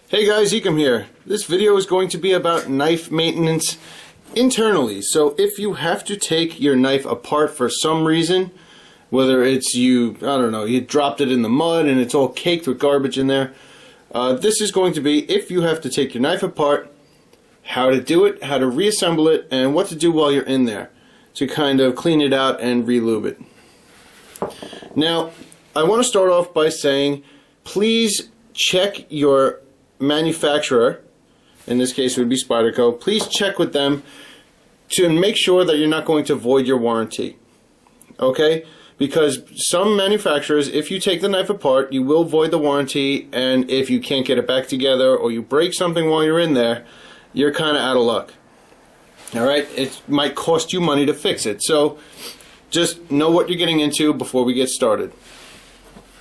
Hey guys, Ekim here. This video is going to be about knife maintenance internally. So if you have to take your knife apart for some reason, whether it's you dropped it in the mud and it's all caked with garbage in there, this is going to be if you have to take your knife apart, how to do it, how to reassemble it, and what to do while you're in there to kind of clean it out and re-lube it. Now, I want to start off by saying, please check your manufacturer, in this case it would be Spyderco. Please check with them to make sure that you're not going to void your warranty. Okay? Because some manufacturers, if you take the knife apart, you will void the warranty, and if you can't get it back together or you break something while you're in there, you're kind of out of luck. Alright? It might cost you money to fix it. So just know what you're getting into before we get started.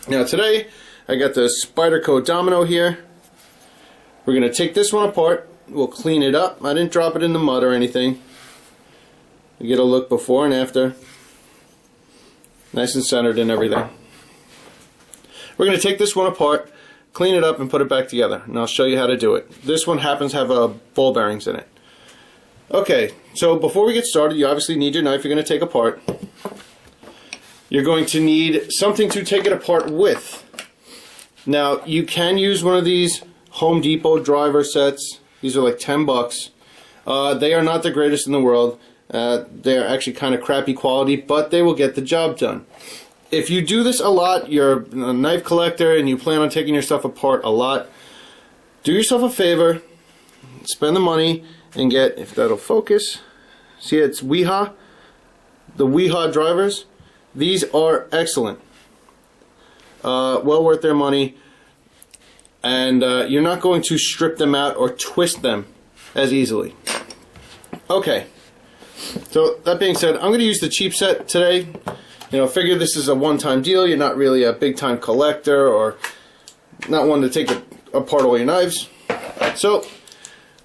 Now today I got the Spyderco Domino here. We're going to take this one apart. We'll clean it up. I didn't drop it in the mud or anything. You get a look before and after. Nice and centered and everything. We're going to take this one apart, clean it up, and put it back together. And I'll show you how to do it. This one happens to have ball bearings in it. Okay, so before we get started, you obviously need your knife you're going to take apart. You're going to need something to take it apart with. Now, you can use one of these Home Depot driver sets. These are like 10 bucks. They are not the greatest in the world. They're actually kind of crappy quality, but they will get the job done. If you do this a lot, you're a knife collector and you plan on taking your stuff apart a lot, do yourself a favor, spend the money and get, if that'll focus, see it's Weha, the Weha drivers. These are excellent. Well worth their money. And you're not going to strip them out or twist them as easily. Okay, so that being said, I'm going to use the cheap set today. You know, figure this is a one-time deal. You're not really a big-time collector or not one to take apart all your knives. So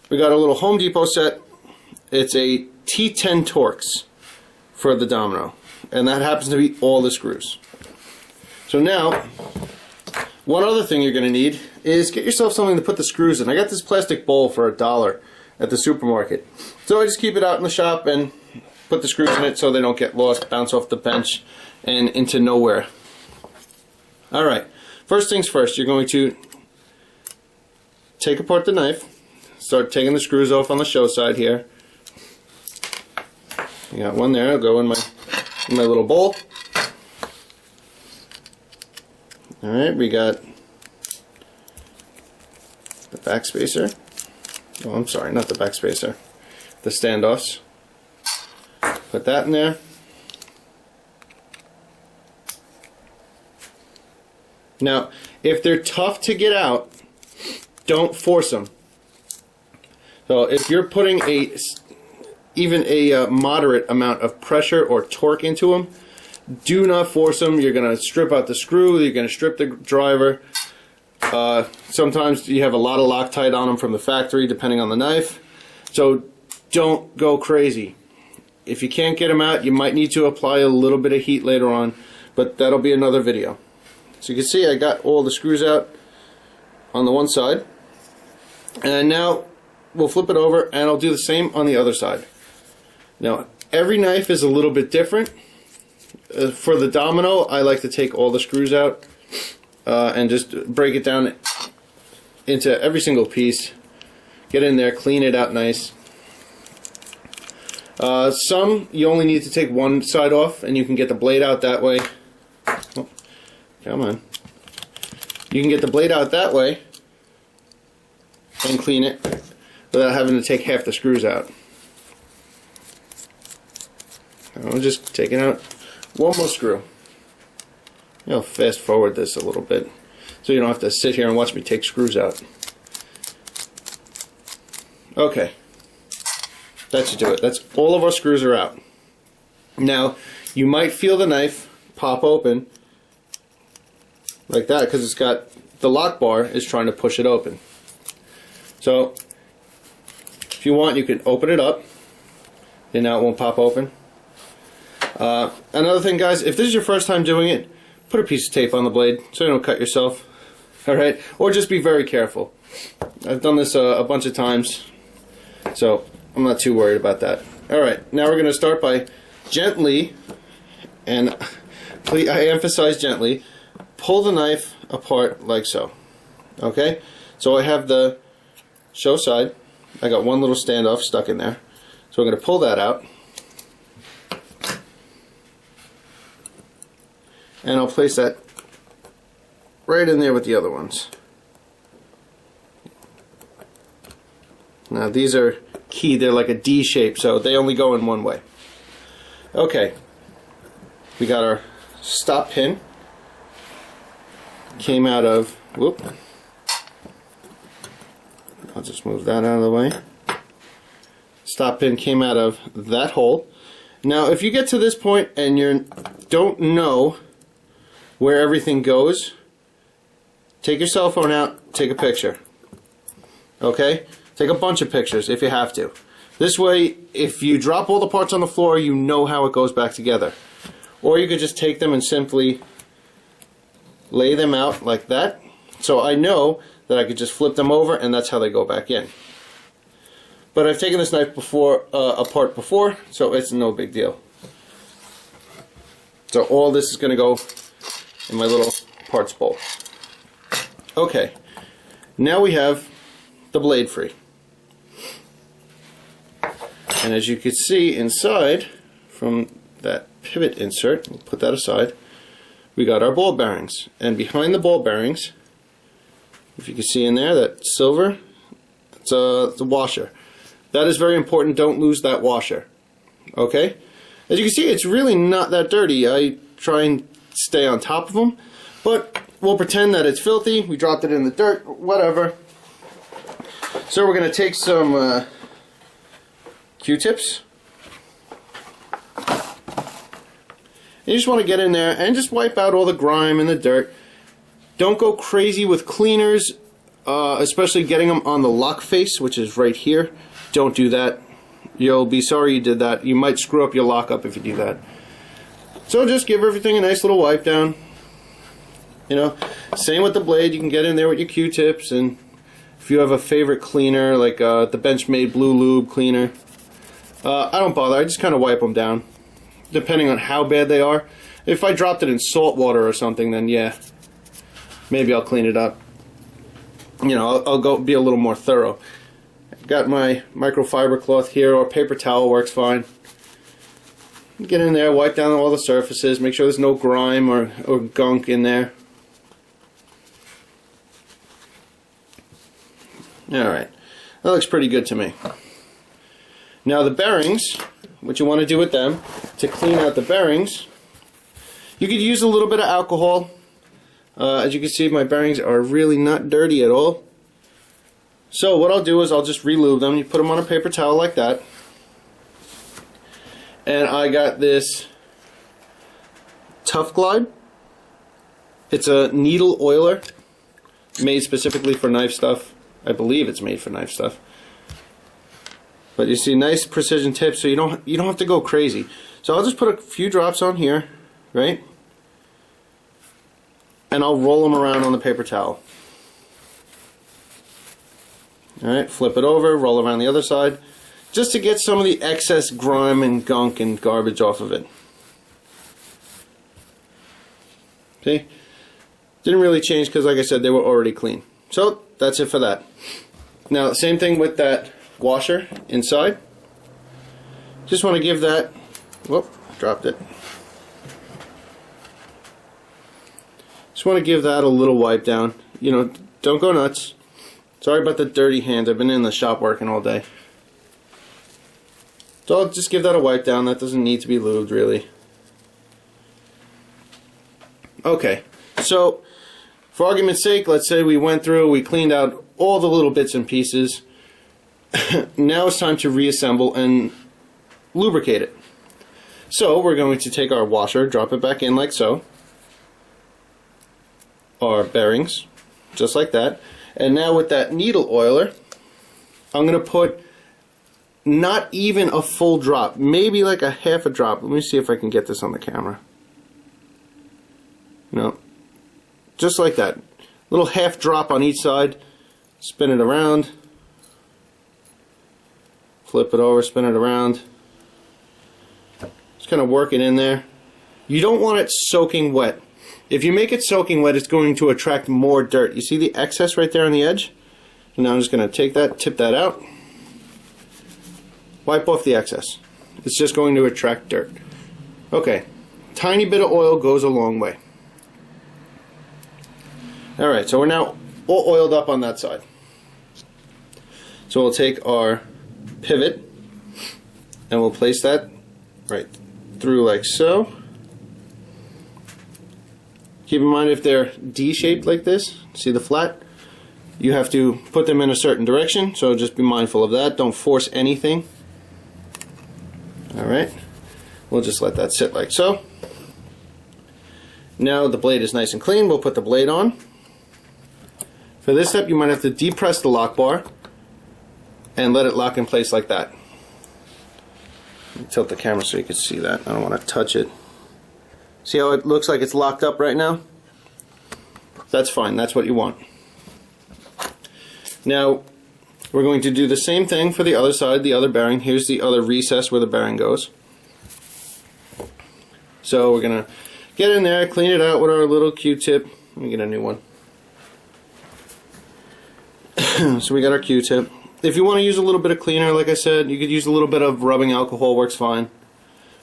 we got a little Home Depot set. It's a T10 Torx for the Domino, and that happens to be all the screws. So now, one other thing you're going to need is get yourself something to put the screws in. I got this plastic bowl for $1 at the supermarket. So I just keep it out in the shop and put the screws in it so they don't get lost, bounce off the bench, and into nowhere. Alright, first things first, you're going to take apart the knife, start taking the screws off on the show side here. You got one there, I'll go in my little bowl. Alright, we got the back spacer. Oh, I'm sorry, not the back spacer. The standoffs. Put that in there. Now, if they're tough to get out, don't force them. So if you're putting even a moderate amount of pressure or torque into them, do not force them. You're going to strip out the screw, you're going to strip the driver. Sometimes you have a lot of Loctite on them from the factory, depending on the knife. So don't go crazy. If you can't get them out, you might need to apply a little bit of heat later on, but that'll be another video. So you can see I got all the screws out on the one side. And now we'll flip it over and I'll do the same on the other side. Now, every knife is a little bit different. For the Domino, I like to take all the screws out and just break it down into every single piece. Get in there, clean it out nice. Some you only need to take one side off and you can get the blade out that way. Oh, come on. You can get the blade out that way and clean it without having to take half the screws out. I'm just taking out one more screw. I'll fast forward this a little bit so you don't have to sit here and watch me take screws out. Okay, that should do it. That's all of our screws are out. Now, you might feel the knife pop open like that because it's got the lock bar is trying to push it open. So, if you want, you can open it up and now it won't pop open. Another thing, guys, if this is your first time doing it, put a piece of tape on the blade so you don't cut yourself. Alright? Or just be very careful. I've done this a bunch of times, so I'm not too worried about that. Alright, now we're going to start by gently, and please, I emphasize gently, pull the knife apart like so. Okay? So I have the show side. I got one little standoff stuck in there. So I'm going to pull that out. And I'll place that right in there with the other ones. Now these are key, they're like a D shape, so they only go in one way. Okay, we got our stop pin. Came out of, whoop, I'll just move that out of the way. Stop pin came out of that hole. Now if you get to this point and you don't know where everything goes, take your cell phone out, take a picture. Okay? Take a bunch of pictures if you have to. This way, if you drop all the parts on the floor, you know how it goes back together. Or you could just take them and simply lay them out like that. So I know that I could just flip them over and that's how they go back in. But I've taken this knife apart before, so it's no big deal. So all this is going to go in my little parts bowl. Okay, now we have the blade free. And as you can see inside from that pivot insert, we'll put that aside, we got our ball bearings. And behind the ball bearings, if you can see in there, that silver, it's a washer. That is very important, don't lose that washer. Okay? As you can see, it's really not that dirty. I try and stay on top of them, but we'll pretend that it's filthy. We dropped it in the dirt, whatever. So we're going to take some Q-tips. You just want to get in there and just wipe out all the grime and the dirt. Don't go crazy with cleaners, especially getting them on the lock face, which is right here. Don't do that. You'll be sorry you did that. You might screw up your lockup if you do that. So just give everything a nice little wipe down. You know, same with the blade. You can get in there with your Q-tips, and if you have a favorite cleaner, like the Benchmade Blue Lube cleaner, I don't bother. I just kind of wipe them down, depending on how bad they are. If I dropped it in salt water or something, then yeah, maybe I'll clean it up. You know, I'll go be a little more thorough. Got my microfiber cloth here, or paper towel works fine. Get in there, wipe down all the surfaces, make sure there's no grime or gunk in there. Alright, that looks pretty good to me. Now the bearings, what you want to do with them, to clean out the bearings, you could use a little bit of alcohol. As you can see, my bearings are really not dirty at all. So what I'll do is I'll just re-lube them. You put them on a paper towel like that. And I got this Tough Glide. It's a needle oiler made specifically for knife stuff. I believe it's made for knife stuff. But you see, nice precision tips, so you don't have to go crazy. So I'll just put a few drops on here, right? And I'll roll them around on the paper towel. Alright, flip it over, roll around the other side, just to get some of the excess grime and gunk and garbage off of it. See? Didn't really change because, like I said, they were already clean. So, that's it for that. Now, same thing with that washer inside. Just want to give that, whoop, dropped it. Just want to give that a little wipe down. You know, don't go nuts. Sorry about the dirty hands. I've been in the shop working all day. So I'll just give that a wipe down. That doesn't need to be lubed, really. Okay, so for argument's sake, let's say we went through, we cleaned out all the little bits and pieces. Now it's time to reassemble and lubricate it. So we're going to take our washer, drop it back in like so. Our bearings, just like that. And now with that needle oiler, I'm going to put not even a full drop, maybe like a half a drop. Let me see if I can get this on the camera. No, just like that. little half drop on each side. Spin it around. Flip it over, spin it around. Just kind of work it in there. You don't want it soaking wet. If you make it soaking wet, it's going to attract more dirt. You see the excess right there on the edge? So now I'm just going to take that, tip that out. Wipe off the excess. It's just going to attract dirt. Okay, tiny bit of oil goes a long way. Alright, so we're now all oiled up on that side. So we'll take our pivot and we'll place that right through like so. Keep in mind, if they're D-shaped like this, see the flat? You have to put them in a certain direction, so just be mindful of that. Don't force anything. Alright, we'll just let that sit like so. Now the blade is nice and clean, we'll put the blade on. For this step, you might have to depress the lock bar and let it lock in place like that. Tilt the camera so you can see that. I don't want to touch it. See how it looks like it's locked up right now? That's fine, that's what you want. Now, we're going to do the same thing for the other side, the other bearing. Here's the other recess where the bearing goes. So we're going to get in there, clean it out with our little Q-tip. Let me get a new one. So we got our Q-tip. If you want to use a little bit of cleaner, like I said, you could use a little bit of rubbing alcohol, works fine.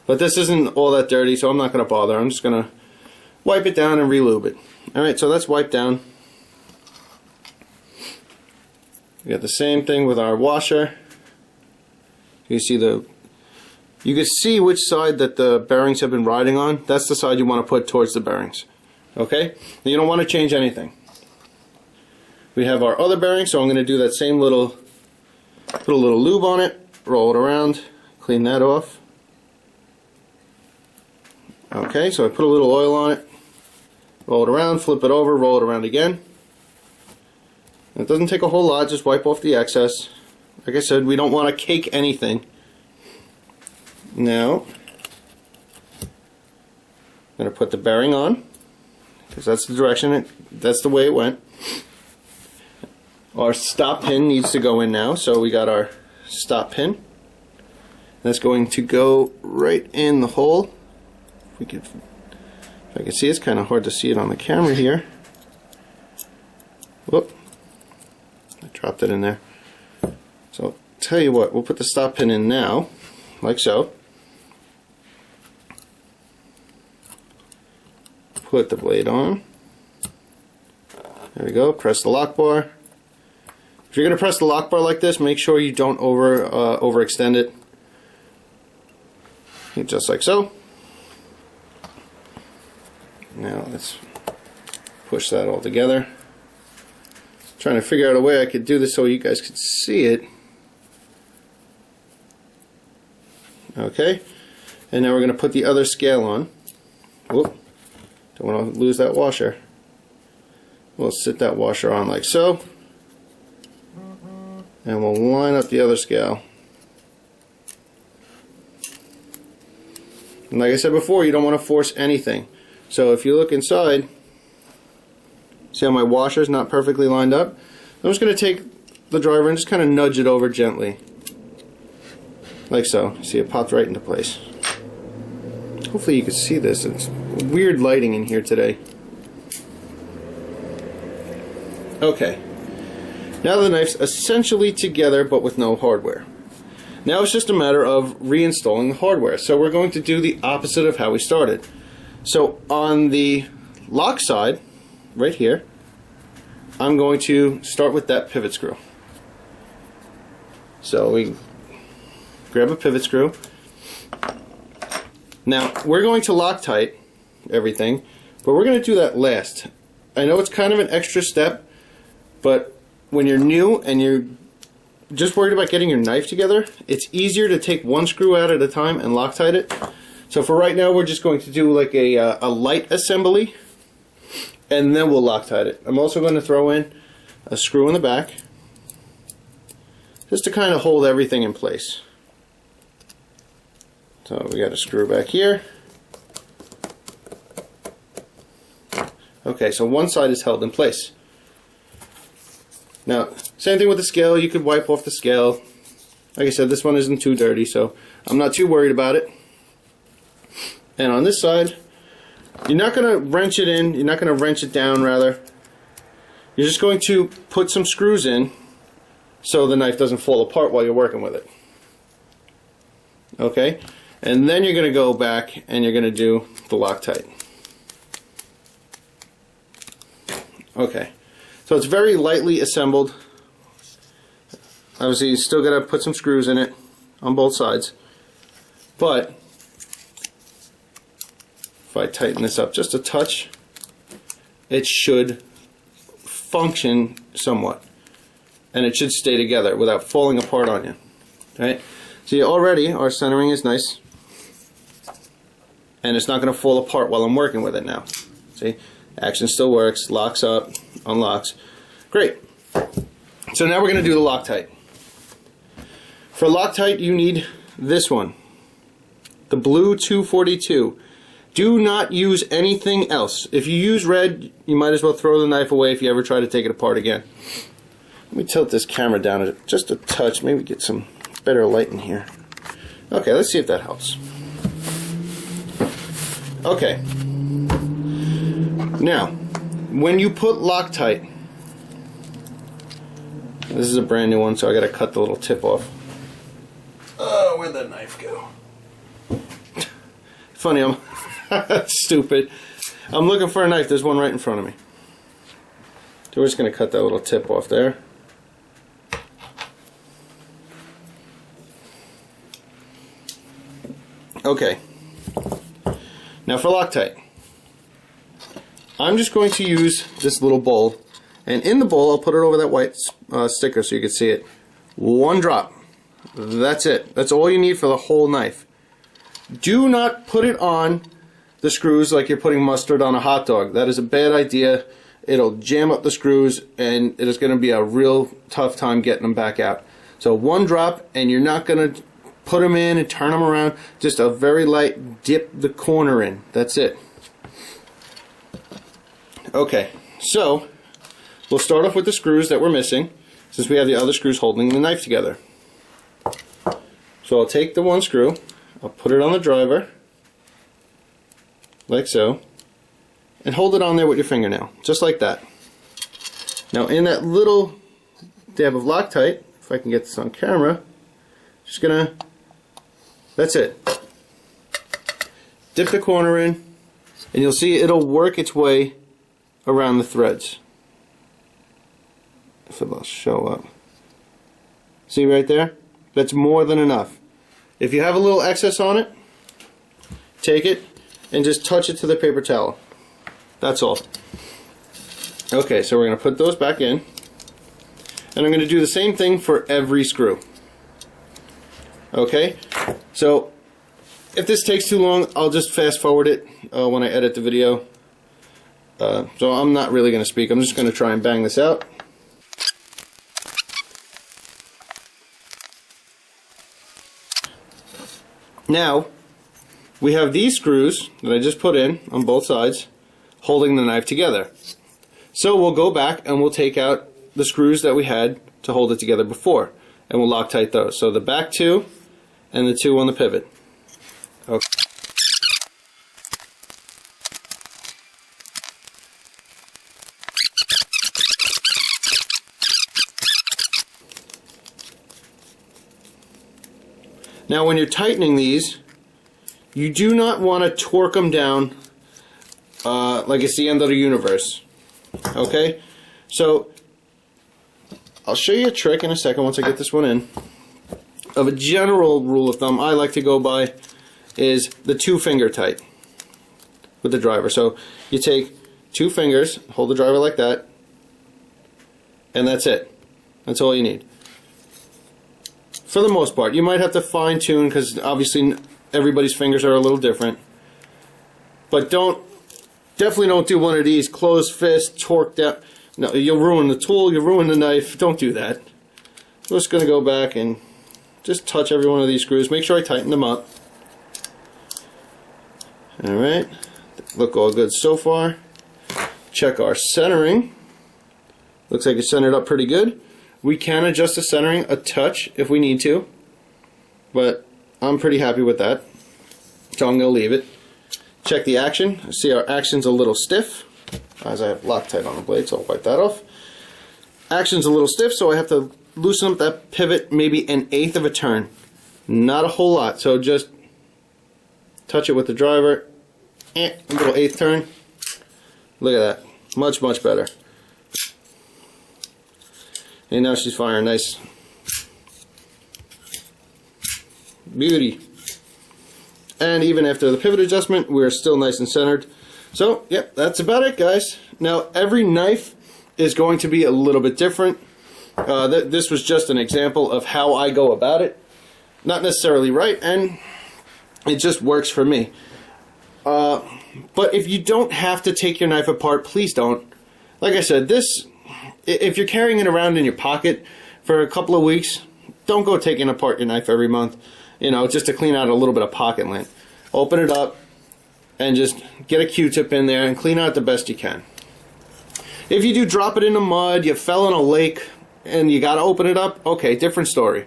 But this isn't all that dirty, so I'm not going to bother. I'm just going to wipe it down and re-lube it. Alright, so that's wiped down. We got the same thing with our washer. You can see which side that the bearings have been riding on. That's the side you want to put towards the bearings. Okay? You don't want to change anything. We have our other bearing, so I'm going to do that same little, put a little lube on it, roll it around, clean that off. Okay, so I put a little oil on it, roll it around, flip it over, roll it around again. It doesn't take a whole lot, just wipe off the excess. Like I said, we don't want to cake anything. Now, I'm going to put the bearing on, because that's the direction, that's the way it went. Our stop pin needs to go in now, so we got our stop pin. That's going to go right in the hole. If I can see, it's kind of hard to see it on the camera here. Whoop. I dropped it in there. So I'll tell you what, we'll put the stop pin in now, like so. Put the blade on. There we go, press the lock bar. If you're going to press the lock bar like this, make sure you don't overextend it. Just like so. Now let's push that all together. Trying to figure out a way I could do this so you guys could see it. Okay, and now we're going to put the other scale on. Whoop, don't want to lose that washer. We'll sit that washer on like so, and we'll line up the other scale. And like I said before, you don't want to force anything. So if you look inside, see how my washer is not perfectly lined up? I'm just going to take the driver and just kind of nudge it over gently. Like so. See, it popped right into place. Hopefully you can see this. It's weird lighting in here today. Okay. Now the knife's essentially together but with no hardware. Now it's just a matter of reinstalling the hardware. So we're going to do the opposite of how we started. So on the lock side, right here, I'm going to start with that pivot screw. So we grab a pivot screw. Now we're going to Loctite everything, but we're going to do that last. I know it's kind of an extra step, but when you're new and you're just worried about getting your knife together, it's easier to take one screw out at a time and Loctite it. So for right now, we're just going to do like a light assembly, and then we'll Loctite it. I'm also going to throw in a screw in the back, just to kind of hold everything in place. So we got a screw back here. Okay, so one side is held in place. Now, same thing with the scale. You could wipe off the scale. Like I said, this one isn't too dirty, so I'm not too worried about it. And on this side, you're not going to wrench it in. You're not going to wrench it down, rather. You're just going to put some screws in so the knife doesn't fall apart while you're working with it. Okay? And then you're going to go back and you're going to do the Loctite. Okay. So it's very lightly assembled. Obviously, you still got to put some screws in it on both sides. But if I tighten this up just a touch, it should function somewhat. And it should stay together without falling apart on you. Right? See, already our centering is nice. And it's not going to fall apart while I'm working with it now. See? Action still works. Locks up. Unlocks. Great. So now we're going to do the Loctite. For Loctite, you need this one. The blue 242. Do not use anything else. If you use red, you might as well throw the knife away if you ever try to take it apart again. Let me tilt this camera down just a touch. Maybe get some better light in here. Okay, let's see if that helps. Okay. Now, when you put Loctite, this is a brand new one, so I got to cut the little tip off. Oh, where'd that knife go? Funny, I'm stupid. I'm looking for a knife. There's one right in front of me. So we're just going to cut that little tip off there. Okay. Now for Loctite, I'm just going to use this little bowl, and in the bowl I'll put it over that white sticker so you can see it. One drop. That's it. That's all you need for the whole knife. Do not put it on the screws like you're putting mustard on a hot dog. That is a bad idea. It'll jam up the screws and it is going to be a real tough time getting them back out. So one drop, and you're not going to put them in and turn them around. Just a very light dip the corner in. That's it. Okay, so we'll start off with the screws that we're missing, since we have the other screws holding the knife together. So I'll take the one screw, I'll put it on the driver, like so, and hold it on there with your fingernail, just like that. Now in that little dab of Loctite, if I can get this on camera, just gonna, that's it. Dip the corner in, and you'll see it'll work its way around the threads. If it'll show up. See right there? That's more than enough. If you have a little excess on it, take it and just touch it to the paper towel. That's all. Okay, so we're going to put those back in, and I'm going to do the same thing for every screw. Okay, so if this takes too long, I'll just fast forward it when I edit the video. So I'm not really going to speak. I'm just going to try and bang this out. Now, we have these screws that I just put in on both sides, holding the knife together. So we'll go back and we'll take out the screws that we had to hold it together before, and we'll Loctite those. So the back two and the two on the pivot. Okay. Now when you're tightening these, you do not want to torque them down like it's the end of the universe. Okay? So I'll show you a trick in a second once I get this one in. Of a general rule of thumb I like to go by is the 2-finger tight with the driver. So you take 2 fingers, hold the driver like that, and that's it. That's all you need. For the most part. You might have to fine-tune because obviously everybody's fingers are a little different. But definitely don't do one of these closed fist, torque down. No, you'll ruin the tool, you'll ruin the knife. Don't do that. I'm just going to go back and just touch every one of these screws. Make sure I tighten them up. Alright, look all good so far. Check our centering. Looks like it's centered up pretty good. We can adjust the centering a touch if we need to, but I'm pretty happy with that, so I'm going to leave it. Check the action. See, our action's a little stiff, as I have Loctite on the blade, so I'll wipe that off. Action's a little stiff, so I have to loosen up that pivot maybe 1/8 of a turn. Not a whole lot, so just touch it with the driver, a little 1/8 turn. Look at that, much better. And now she's firing nice. Beauty. And even after the pivot adjustment, we're still nice and centered. So, yep, that's about it, guys. Now, every knife is going to be a little bit different. This was just an example of how I go about it. Not necessarily right, and it just works for me. But if you don't have to take your knife apart, please don't. Like I said, if you're carrying it around in your pocket for a couple of weeks, don't go taking apart your knife every month, you know, just to clean out a little bit of pocket lint. Open it up and just get a Q-tip in there and clean out the best you can. If you do drop it in the mud, you fell in a lake, and you gotta open it up, okay, different story,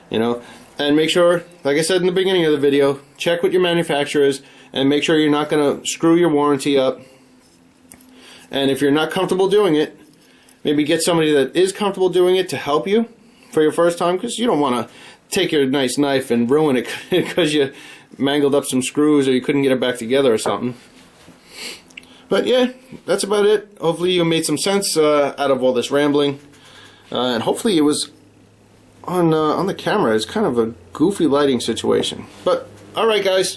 you know. And make sure, like I said in the beginning of the video, check with your manufacturers and make sure you're not gonna screw your warranty up. And if you're not comfortable doing it, maybe get somebody that is comfortable doing it to help you for your first time, because you don't want to take your nice knife and ruin it because you mangled up some screws or you couldn't get it back together or something. But yeah, that's about it. Hopefully you made some sense out of all this rambling. And hopefully it was on the camera. It's kind of a goofy lighting situation. But alright guys,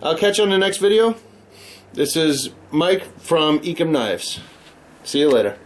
I'll catch you on the next video. This is Mike from Ekim Knives. See you later.